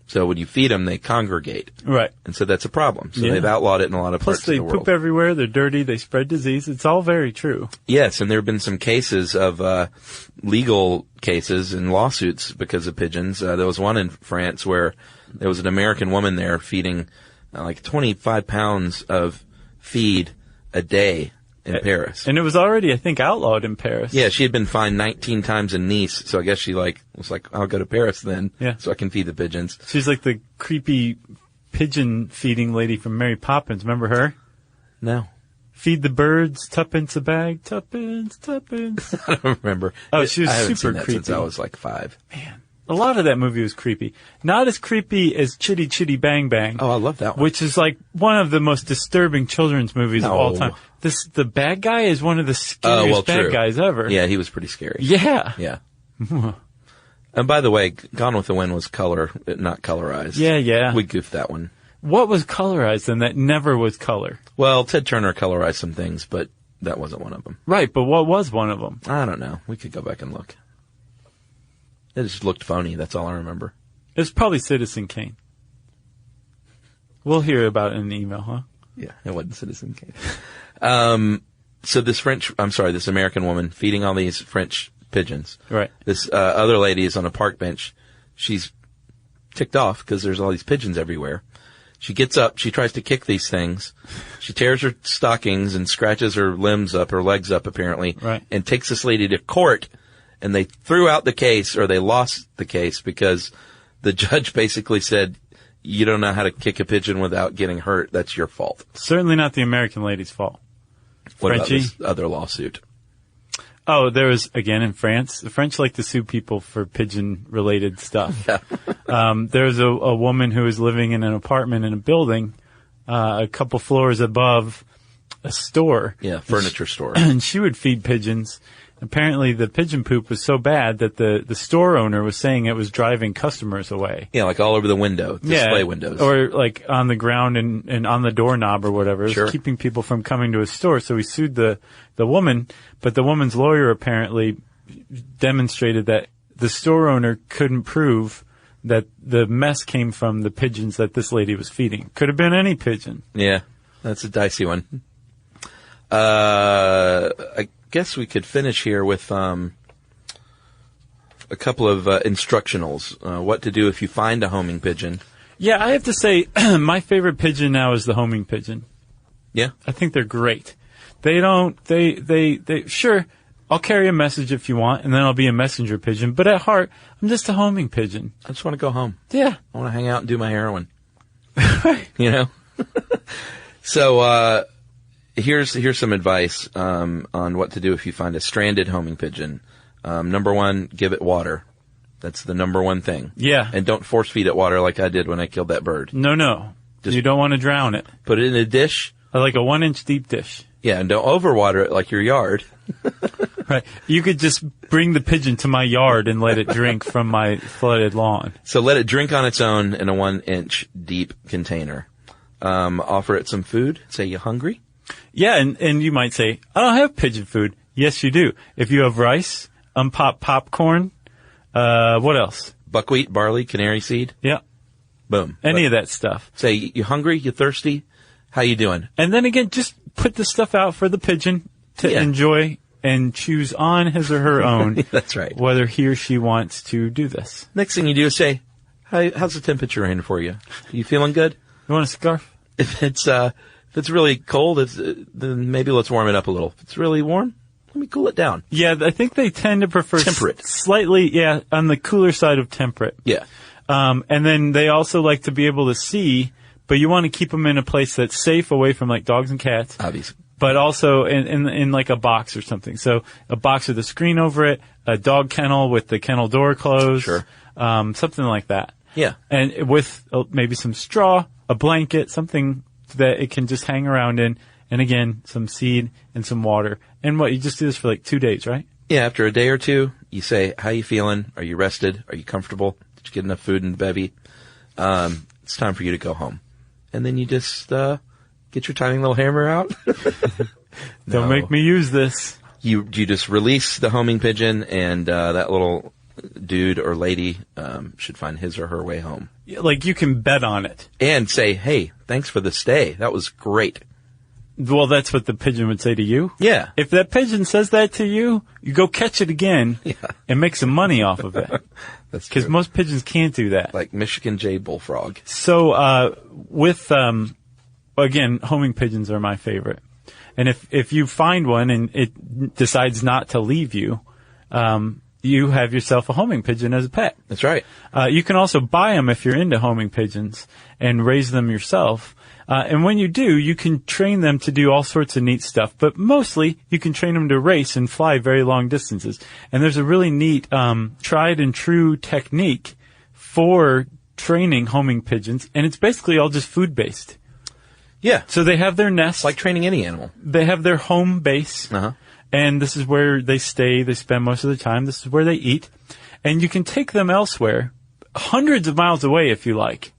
So when you feed them, they congregate. Right. And so that's a problem. So they've outlawed it in a lot of parts of the world. Plus, they poop everywhere. They're dirty. They spread disease. It's all very true. Yes, and there have been some cases of legal cases and lawsuits because of pigeons. There was one in France where there was an American woman there feeding like 25 pounds of feed a day in Paris. And it was already, I think, outlawed in Paris. Yeah, she had been fined 19 times in Nice, so I guess she was like, I'll go to Paris then, so I can feed the pigeons. She's like the creepy pigeon feeding lady from Mary Poppins. Remember her? No. Feed the birds, tuppence a bag, tuppence. I don't remember. Oh, she was I haven't super seen that creepy. since I was like 5. Man. A lot of that movie was creepy. Not as creepy as Chitty Chitty Bang Bang. Oh, I love that one. Which is like one of the most disturbing children's movies of all time. The bad guy is one of the scariest bad guys ever. Yeah, he was pretty scary. Yeah. Yeah. And by the way, Gone with the Wind was not colorized. Yeah. We goofed that one. What was colorized then that never was color? Well, Ted Turner colorized some things, but that wasn't one of them. Right, but what was one of them? I don't know. We could go back and look. It just looked phony. That's all I remember. It's probably Citizen Kane. We'll hear about it in an email, huh? Yeah, it wasn't Citizen Kane. So this American woman feeding all these French pigeons. Right. This other lady is on a park bench. She's ticked off because there's all these pigeons everywhere. She gets up, she tries to kick these things. She tears her stockings and scratches her limbs up, her legs up apparently, Right. and takes this lady to court, and they threw out the case, or they lost the case, because the judge basically said, you don't know how to kick a pigeon without getting hurt. That's your fault. Certainly not the American lady's fault. What Frenchie? about this other lawsuit? Oh, there was, again, in France. The French like to sue people for pigeon-related stuff. There was a woman who was living in an apartment in a building a couple floors above a store. Yeah, furniture store. And she would feed pigeons. Apparently, the pigeon poop was so bad that the store owner was saying it was driving customers away. Yeah, like all over the window, display windows. Or like on the ground and on the doorknob or whatever. It was Sure. keeping people from coming to his store. So he sued the woman, but the woman's lawyer apparently demonstrated that the store owner couldn't prove that the mess came from the pigeons that this lady was feeding. Could have been any pigeon. Yeah, that's a dicey one. I guess we could finish here with a couple of instructionals. What to do if you find a homing pigeon. Yeah, I have to say, my favorite pigeon now is the homing pigeon. Yeah? I think they're great. Sure, I'll carry a message if you want, and then I'll be a messenger pigeon, but at heart, I'm just a homing pigeon. I just want to go home. Yeah. I want to hang out and do my heroin. You know? So, here's some advice, on what to do if you find a stranded homing pigeon. Number one, give it water. That's the number one thing. Yeah. And don't force feed it water like I did when I killed that bird. No. Just you don't want to drown it. Put it in a dish. Like a 1-inch deep dish. Yeah, and don't overwater it like your yard. Right. You could just bring the pigeon to my yard and let it drink from my flooded lawn. So let it drink on its own in a 1-inch deep container. Offer it some food. Say, you hungry? Yeah, and you might say, I don't have pigeon food. Yes, you do. If you have rice, unpopped popcorn, what else? Buckwheat, barley, canary seed. Yeah. Boom. Any of that stuff. Say, you hungry? You thirsty? How you doing? And then again, just put the stuff out for the pigeon to enjoy and choose on his or her own. That's right. Whether he or she wants to do this. Next thing you do is say, how's the temperature in for you? You feeling good? You want a scarf? If it's really cold, then maybe let's warm it up a little. If it's really warm, let me cool it down. Yeah, I think they tend to prefer temperate. Slightly, on the cooler side of temperate. Yeah. And then they also like to be able to see, but you want to keep them in a place that's safe away from like dogs and cats. Obviously. But also in like a box or something. So a box with a screen over it, a dog kennel with the kennel door closed. Sure. Something like that. Yeah. And with maybe some straw, a blanket, something that it can just hang around in. And again, some seed and some water. And you just do this for like 2 days, right? Yeah, after a day or two, you say, how you feeling? Are you rested? Are you comfortable? Did you get enough food in the bevy? It's time for you to go home. And then you just get your tiny little hammer out. Don't make me use this. You just release the homing pigeon, and that little dude or lady should find his or her way home. Like you can bet on it. And say, hey, thanks for the stay. That was great. Well, that's what the pigeon would say to you. Yeah. If that pigeon says that to you, you go catch it again and make some money off of it. That's because most pigeons can't do that. Like Michigan J bullfrog. So, again, homing pigeons are my favorite. And if you find one and it decides not to leave you, you have yourself a homing pigeon as a pet. That's right. You can also buy them if you're into homing pigeons and raise them yourself. And when you do, you can train them to do all sorts of neat stuff. But mostly, you can train them to race and fly very long distances. And there's a really neat, tried and true technique for training homing pigeons. And it's basically all just food-based. Yeah. So they have their nest. Like training any animal. They have their home base. Uh-huh. And this is where they stay. They spend most of the time. This is where they eat. And you can take them elsewhere, hundreds of miles away if you like.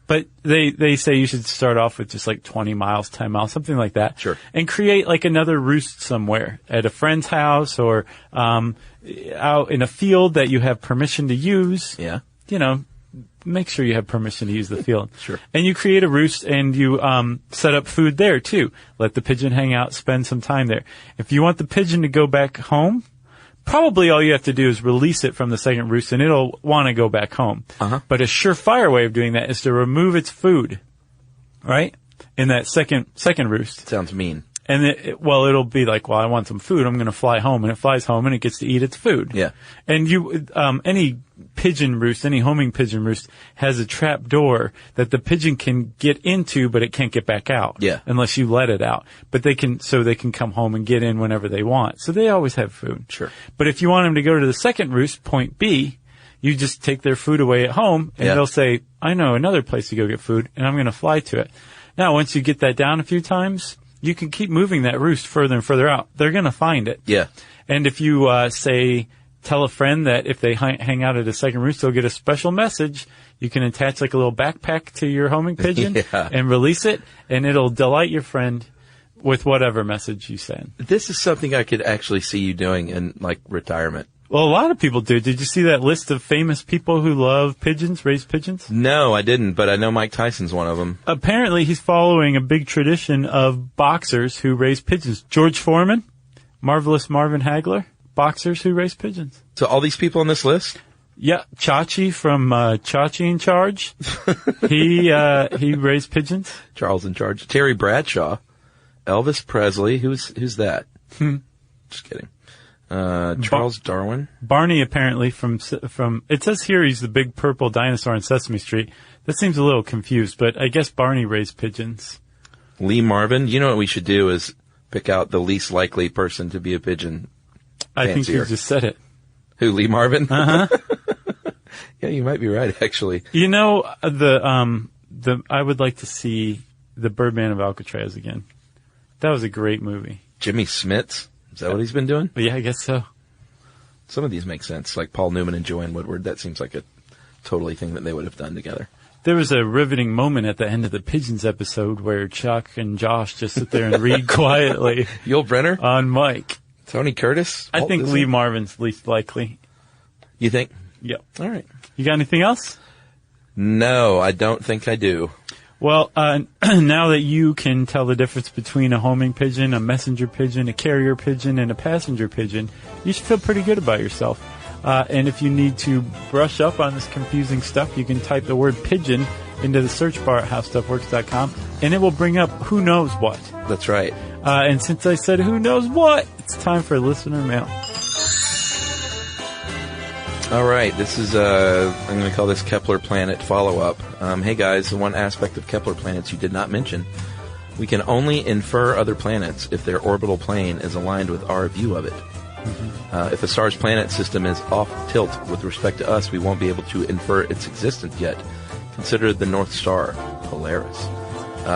But they say you should start off with just like 20 miles, 10 miles, something like that. Sure. And create like another roost somewhere at a friend's house or out in a field that you have permission to use. Yeah. You know, make sure you have permission to use the field. Sure. And you create a roost and you set up food there too. Let the pigeon hang out, spend some time there. If you want the pigeon to go back home, probably all you have to do is release it from the second roost and it'll want to go back home. Uh-huh. But a surefire way of doing that is to remove its food right? In that second roost. Sounds mean. And it'll be like, well, I want some food. I'm going to fly home, and it flies home and it gets to eat its food. Yeah. And any pigeon roost, any homing pigeon roost has a trap door that the pigeon can get into, but it can't get back out. Yeah. Unless you let it out. But they can come home and get in whenever they want. So they always have food. Sure. But if you want them to go to the second roost, point B, you just take their food away at home, and they'll say, I know another place to go get food, and I'm going to fly to it. Now, once you get that down a few times, you can keep moving that roost further and further out. They're going to find it. Yeah. And if you, tell a friend that if they hang out at a second roost, they'll get a special message, you can attach like a little backpack to your homing pigeon and release it, and it'll delight your friend with whatever message you send. This is something I could actually see you doing in, like, retirement. Well, a lot of people do. Did you see that list of famous people who love pigeons, raise pigeons? No, I didn't, but I know Mike Tyson's one of them. Apparently, he's following a big tradition of boxers who raise pigeons. George Foreman, Marvelous Marvin Hagler, boxers who raise pigeons. So all these people on this list? Yeah, Chachi from Chachi in Charge. He raised pigeons. Charles in Charge. Terry Bradshaw. Elvis Presley. Who's that? Just kidding. Charles Darwin. Barney, apparently, from it says here he's the big purple dinosaur on Sesame Street. That seems a little confused, but I guess Barney raised pigeons. Lee Marvin. You know what we should do is pick out the least likely person to be a pigeon. I think you just said it. Who, Lee Marvin? Uh-huh. Yeah, you might be right, actually. You know, I would like to see the Birdman of Alcatraz again. That was a great movie. Jimmy Smits? Is that what he's been doing? Yeah, I guess so. Some of these make sense, like Paul Newman and Joanne Woodward. That seems like a totally thing that they would have done together. There was a riveting moment at the end of the Pigeons episode where Chuck and Josh just sit there and read quietly. Yul Brynner? On mic. Tony Curtis? I think Lee Marvin's least likely. You think? Yep. All right. You got anything else? No, I don't think I do. Well, now that you can tell the difference between a homing pigeon, a messenger pigeon, a carrier pigeon, and a passenger pigeon, you should feel pretty good about yourself. And if you need to brush up on this confusing stuff, you can type the word pigeon into the search bar at howstuffworks.com, and it will bring up who knows what. That's right. And since I said who knows what, it's time for listener mail. All right, this is, I'm going to call this Kepler Planet follow-up. Hey guys, the one aspect of Kepler planets you did not mention. We can only infer other planets if their orbital plane is aligned with our view of it. Mm-hmm. If a star's planet system is off tilt with respect to us, we won't be able to infer its existence yet. Consider the North Star, Polaris.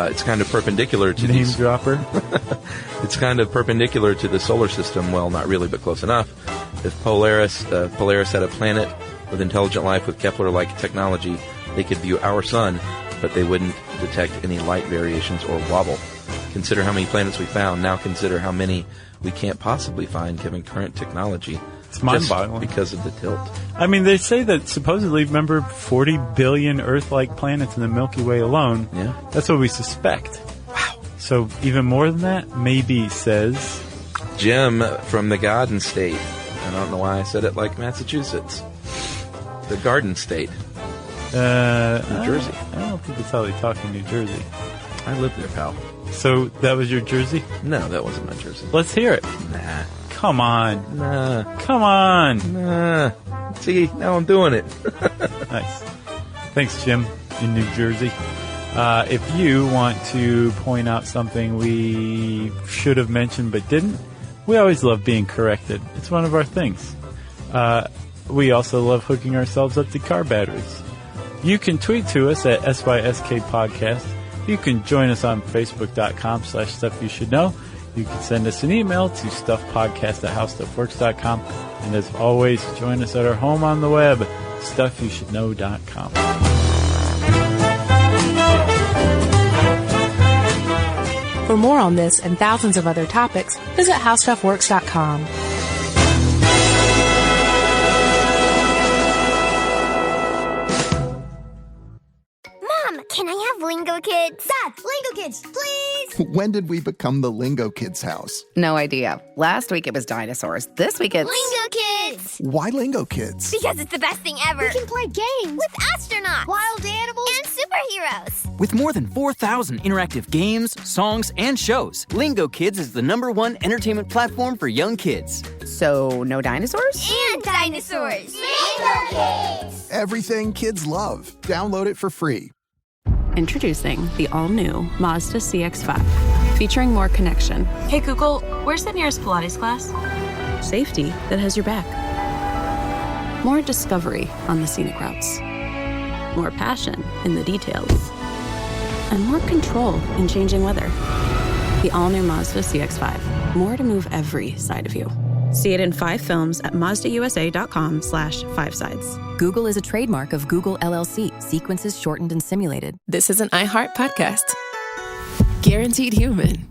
It's kind of perpendicular to Name dropper. It's kind of perpendicular to the solar system. Well, not really, but close enough. If Polaris had a planet with intelligent life with Kepler-like technology, they could view our sun, but they wouldn't detect any light variations or wobble. Consider how many planets we found. Now consider how many we can't possibly find given current technology. It's mind-boggling. Because of the tilt. I mean, they say that supposedly, remember, 40 billion Earth-like planets in the Milky Way alone. Yeah. That's what we suspect. Wow. So even more than that, maybe, says Jim from the Garden State. I don't know why I said it like Massachusetts. The Garden State. New Jersey. I don't think that's how they talk in New Jersey. I lived there, pal. So that was your Jersey? No, that wasn't my Jersey. Let's hear it. Nah. Come on. Nah. Come on. Nah. See, now I'm doing it. Nice. Thanks, Jim, in New Jersey. If you want to point out something we should have mentioned but didn't, we always love being corrected. It's one of our things. We also love hooking ourselves up to car batteries. You can tweet to us at SYSK Podcast. You can join us on Facebook.com/StuffYouShouldKnow. You can send us an email to StuffPodcast@HowStuffWorks.com. And as always, join us at our home on the web, StuffYouShouldKnow.com. For more on this and thousands of other topics, visit HowStuffWorks.com. Mom, can I have Lingo Kids? Dad, Lingo Kids, please! When did we become the Lingo Kids house? No idea. Last week it was dinosaurs. This week it's... Lingo Kids! Why Lingo Kids? Because it's the best thing ever. We can play games with astronauts, wild animals, and superheroes. heroes. With more than 4,000 interactive games, songs, and shows, Lingo Kids is the #1 entertainment platform for young kids. So, no dinosaurs? And dinosaurs. Lingo Kids! Everything kids love. Download it for free. Introducing the all-new Mazda CX-5, featuring more connection. Hey Google, where's the nearest Pilates class? Safety that has your back. More discovery on the scenic routes. More passion in the details. And more control in changing weather. The all-new Mazda CX-5. More to move every side of you. See it in 5 films at MazdaUSA.com/5sides. Google is a trademark of Google LLC. Sequences shortened and simulated. This is an iHeart podcast. Guaranteed human.